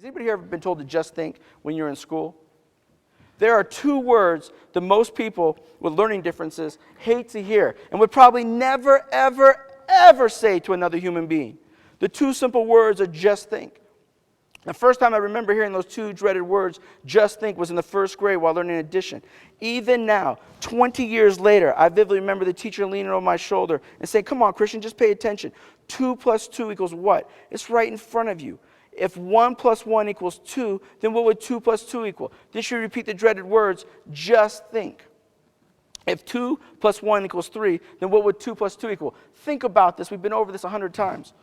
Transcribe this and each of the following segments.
Has anybody here ever been told to just think when you're in school? There are two words that most people with learning differences hate to hear and would probably never, ever, ever say to another human being. The two simple words are just think. The first time I remember hearing those two dreaded words, just think, was in the first grade while learning addition. Even now, 20 years later, I vividly remember the teacher leaning over my shoulder and saying, come on, Christian, just pay attention. 2 plus 2 equals what? It's right in front of you. If 1 plus 1 equals 2, then what would 2 plus 2 equal? Then you repeat the dreaded words, just think. If 2 plus 1 equals 3, then what would 2 plus 2 equal? Think about this. We've been over this 100 times.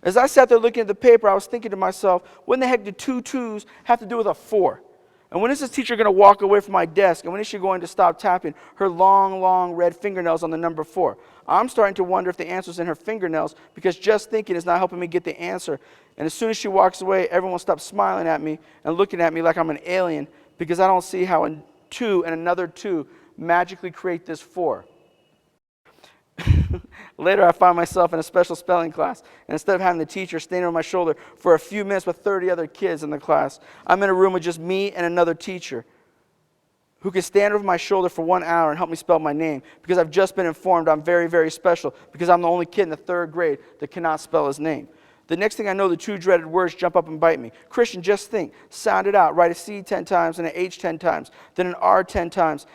As I sat there looking at the paper, I was thinking to myself, what in the heck do 2 2s have to do with a 4? And when is this teacher going to walk away from my desk? And when is she going to stop tapping her long, long red fingernails on the number 4? I'm starting to wonder if the answer's in her fingernails, because just thinking is not helping me get the answer. And as soon as she walks away, everyone will stop smiling at me and looking at me like I'm an alien, because I don't see how a 2 and another 2 magically create this 4. Later, I find myself in a special spelling class, and instead of having the teacher standing over my shoulder for a few minutes with 30 other kids in the class, I'm in a room with just me and another teacher who can stand over my shoulder for 1 hour and help me spell my name, because I've just been informed I'm very, very special, because I'm the only kid in the 3rd grade that cannot spell his name. The next thing I know, the two dreaded words jump up and bite me. Christian, just think. Sound it out. Write a C 10 times and an H 10 times, then an R 10 times.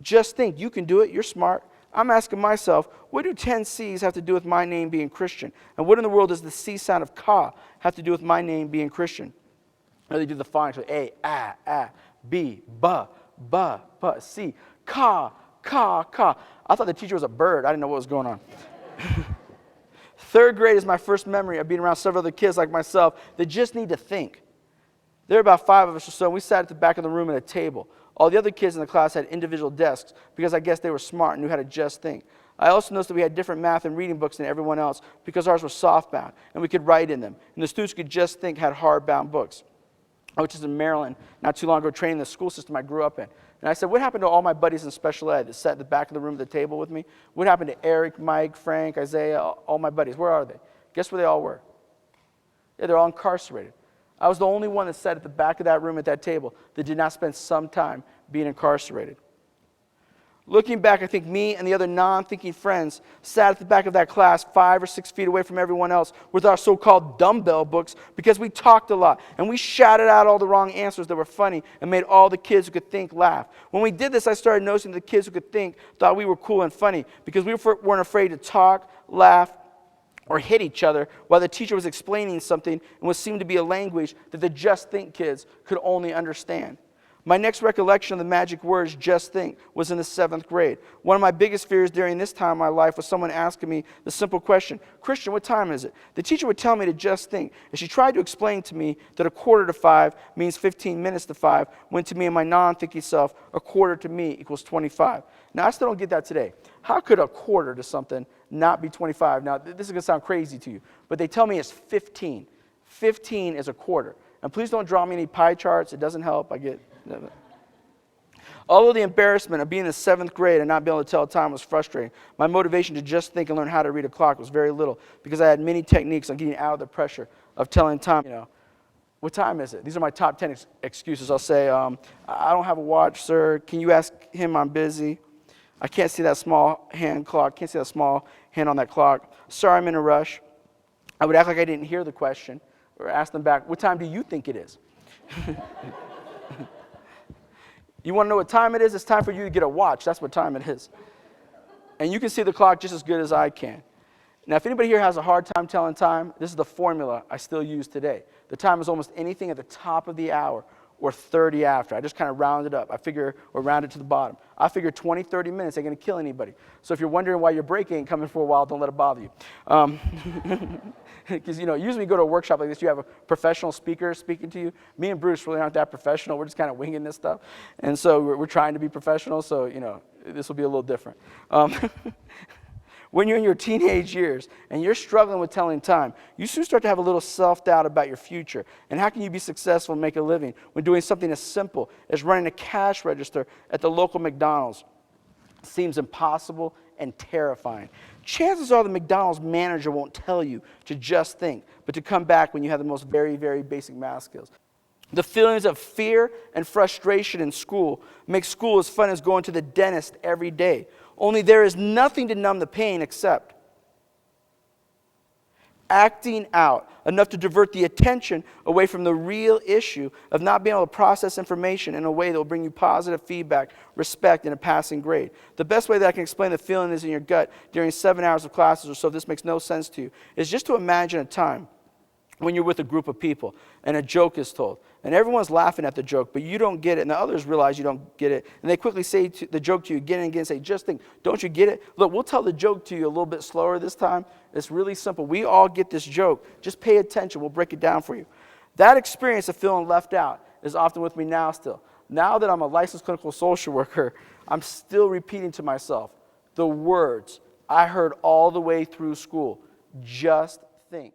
Just think. You can do it. You're smart. I'm asking myself, what do 10 C's have to do with my name being Christian? And what in the world does the C sound of ka have to do with my name being Christian? Or they do the phonics, like A, B, ba, C, ka. I thought the teacher was a bird. I didn't know what was going on. 3rd grade is my first memory of being around several other kids like myself that just need to think. There were about 5 of us or so, and we sat at the back of the room at a table. All the other kids in the class had individual desks because I guess they were smart and knew how to just think. I also noticed that we had different math and reading books than everyone else because ours were softbound and we could write in them. And the students who could just think had hardbound books. I was just in Maryland not too long ago training the school system I grew up in. And I said, what happened to all my buddies in special ed that sat at the back of the room at the table with me? What happened to Eric, Mike, Frank, Isaiah, all my buddies? Where are they? Guess where they all were? Yeah, they're all incarcerated. I was the only one that sat at the back of that room at that table that did not spend some time being incarcerated. Looking back, I think me and the other non-thinking friends sat at the back of that class 5 or 6 feet away from everyone else with our so-called dumbbell books because we talked a lot and we shouted out all the wrong answers that were funny and made all the kids who could think laugh. When we did this, I started noticing the kids who could think thought we were cool and funny because we weren't afraid to talk, laugh, or hit each other while the teacher was explaining something in what seemed to be a language that the just think kids could only understand. My next recollection of the magic words, just think, was in the 7th grade. One of my biggest fears during this time of my life was someone asking me the simple question, Christian, what time is it? The teacher would tell me to just think. And she tried to explain to me that 1/4 to 5 means 15 minutes to 5, when to me and my non-thinking self, 1/4 to me equals 25. Now, I still don't get that today. How could 1/4 to something not be 25? Now, this is going to sound crazy to you, but they tell me it's 15. 15 is 1/4. And please don't draw me any pie charts. It doesn't help. I get... Although the embarrassment of being in the 7th grade and not being able to tell time was frustrating, my motivation to just think and learn how to read a clock was very little because I had many techniques on getting out of the pressure of telling time. What time is it? These are my top 10 excuses. I'll say, I don't have a watch, sir. Can you ask him I'm busy? I can't see that small hand clock. Can't see that small hand on that clock. Sorry, I'm in a rush. I would act like I didn't hear the question or ask them back, what time do you think it is? You want to know what time it is? It's time for you to get a watch. That's what time it is. And you can see the clock just as good as I can. Now, if anybody here has a hard time telling time, this is the formula I still use today. The time is almost anything at the top of the hour or 30 after. I just kind of round it up. I figure, or round it to the bottom. I figure 20, 30 minutes ain't going to kill anybody. So if you're wondering why your break ain't coming for a while, don't let it bother you. Because, usually you go to a workshop like this, you have a professional speaker speaking to you. Me and Bruce really aren't that professional. We're just kind of winging this stuff. And so we're trying to be professional, so, this will be a little different. When you're in your teenage years and you're struggling with telling time, you soon start to have a little self-doubt about your future. And how can you be successful and make a living when doing something as simple as running a cash register at the local McDonald's seems impossible and terrifying. Chances are the McDonald's manager won't tell you to just think, but to come back when you have the most very, very basic math skills. The feelings of fear and frustration in school make school as fun as going to the dentist every day. Only there is nothing to numb the pain except acting out, enough to divert the attention away from the real issue of not being able to process information in a way that will bring you positive feedback, respect, and a passing grade. The best way that I can explain the feeling is in your gut during 7 hours of classes or so, if this makes no sense to you, is just to imagine a time when you're with a group of people and a joke is told. And everyone's laughing at the joke, but you don't get it, and the others realize you don't get it. And they quickly say the joke to you again and again, say, just think, don't you get it? Look, we'll tell the joke to you a little bit slower this time. It's really simple. We all get this joke. Just pay attention. We'll break it down for you. That experience of feeling left out is often with me now still. Now that I'm a licensed clinical social worker, I'm still repeating to myself the words I heard all the way through school. Just think.